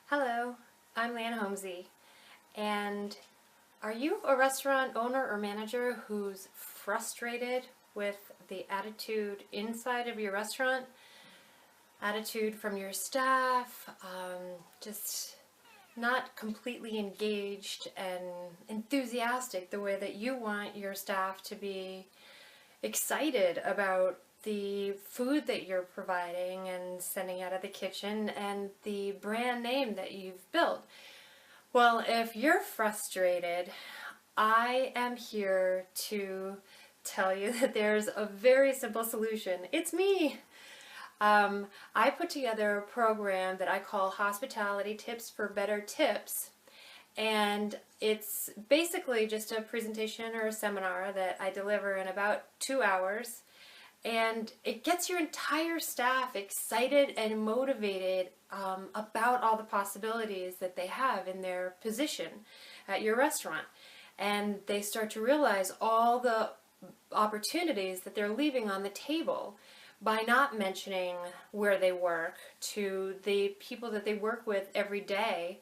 Hello, I'm Lan Holmesy, and are you a restaurant owner or manager who's frustrated with the attitude inside of your restaurant? Attitude from your staff, just not completely engaged and enthusiastic the way that you want your staff to be excited about the food that you're providing and sending out of the kitchen and the brand name that you've built. Well, if you're frustrated, I am here to tell you that there's a very simple solution. It's me. I put together a program that I call Hospitality Tips for Better Tips, and it's basically just a presentation or a seminar that I deliver in about 2 hours, and it gets your entire staff excited and motivated about all the possibilities that they have in their position at your restaurant. And they start to realize all the opportunities that they're leaving on the table by not mentioning where they work to the people that they work with every day.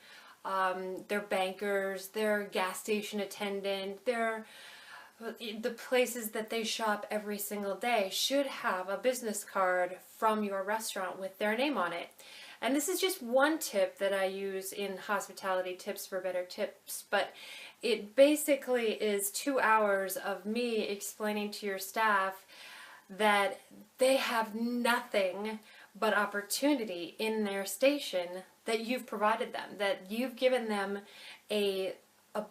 Their bankers, their gas station attendant, the places that they shop every single day should have a business card from your restaurant with their name on it. And this is just one tip that I use in Hospitality Tips for Better Tips, but it basically is 2 hours of me explaining to your staff that they have nothing but opportunity in their station that you've provided them, that you've given them a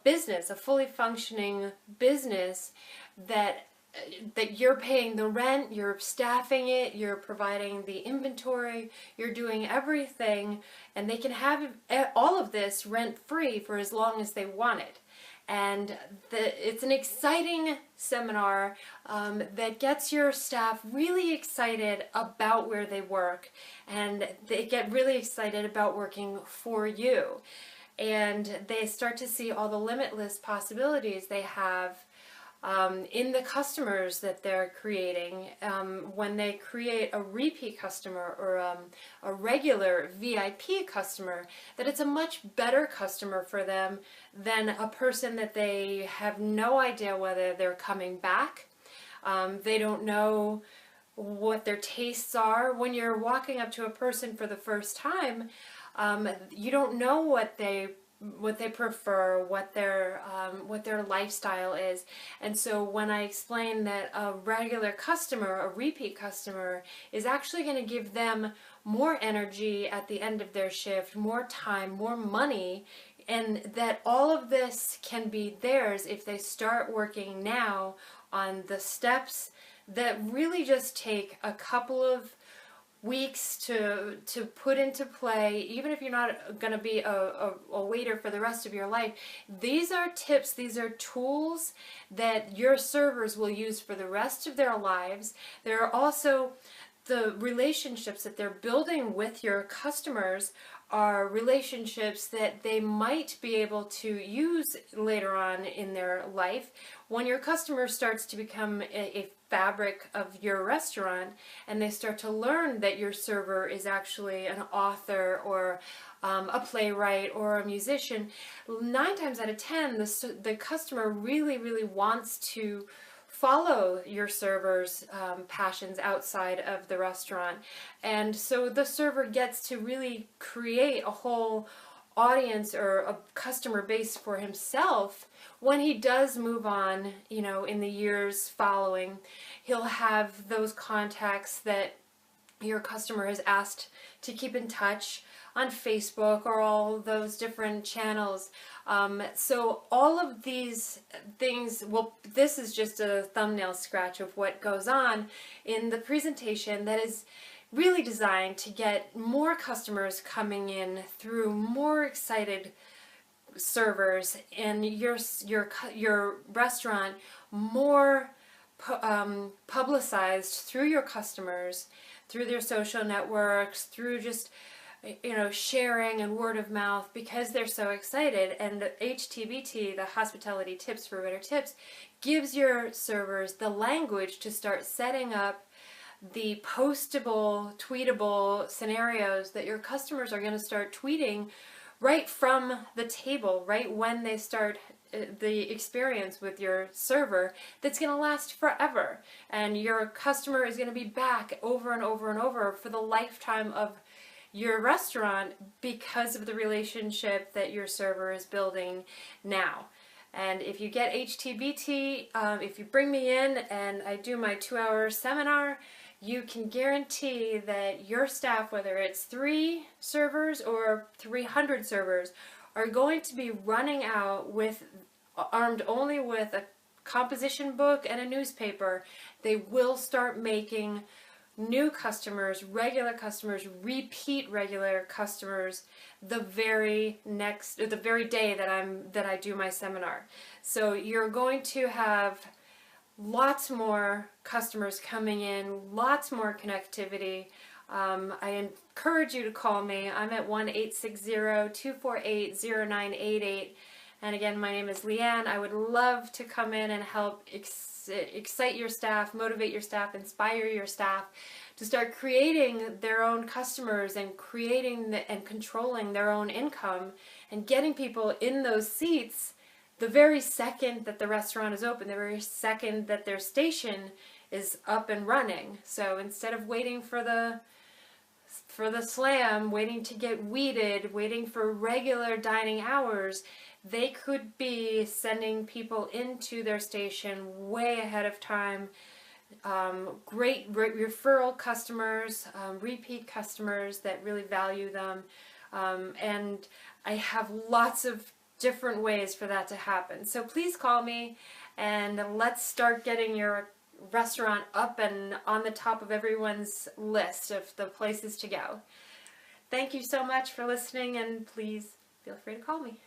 business, a fully functioning business that you're paying the rent, you're staffing it, you're providing the inventory, you're doing everything, and they can have all of this rent-free for as long as they want it. And it's an exciting seminar that gets your staff really excited about where they work, and they get really excited about working for you. And they start to see all the limitless possibilities they have in the customers that they're creating. When they create a repeat customer or a regular VIP customer, that it's a much better customer for them than a person that they have no idea whether they're coming back. They don't know what their tastes are. When you're walking up to a person for the first time, you don't know what they prefer, what their lifestyle is. And so when I explain that a regular customer, a repeat customer, is actually going to give them more energy at the end of their shift, more time, more money, and that all of this can be theirs if they start working now on the steps that really just take a couple of weeks to put into play. Even if you're not going to be a waiter for the rest of your life, these are tips, these are tools that your servers will use for the rest of their lives. There are also the relationships that they're building with your customers are relationships that they might be able to use later on in their life when your customer starts to become a fabric of your restaurant, and they start to learn that your server is actually an author or a playwright or a musician. 9 times out of 10, the customer really wants to follow your server's passions outside of the restaurant. And so the server gets to really create a whole audience or a customer base for himself. When he does move on, in the years following, he'll have those contacts that your customer has asked to keep in touch on Facebook or all those different channels. So all of these things, well, this is just a thumbnail scratch of what goes on in the presentation that is really designed to get more customers coming in through more excited servers and your restaurant more publicized through your customers, through their social networks, through just sharing and word of mouth, because they're so excited. And HTBT, the Hospitality Tips for Better Tips, gives your servers the language to start setting up the postable, tweetable scenarios that your customers are going to start tweeting right from the table, right when they start the experience with your server, that's going to last forever. And your customer is going to be back over and over and over for the lifetime of your restaurant because of the relationship that your server is building now. And if you get HTBT, if you bring me in and I do my 2-hour seminar, you can guarantee that your staff, whether it's 3 servers or 300 servers, are going to be running out with, armed only with a composition book and a newspaper. They will start making new customers, regular customers, repeat regular customers the very day that I do my seminar. So you're going to have lots more customers coming in, lots more connectivity. I encourage you to call me. I'm at 1-860-248-0988. And again, my name is Leanne. I would love to come in and help excite your staff, motivate your staff, inspire your staff to start creating their own customers and creating and controlling their own income and getting people in those seats the very second that the restaurant is open, the very second that their station is up and running. So instead of waiting for the slam, waiting to get weeded, waiting for regular dining hours, they could be sending people into their station way ahead of time. Great referral customers, repeat customers that really value them. And I have lots of different ways for that to happen. So please call me and let's start getting your restaurant up and on the top of everyone's list of the places to go. Thank you so much for listening, and please feel free to call me.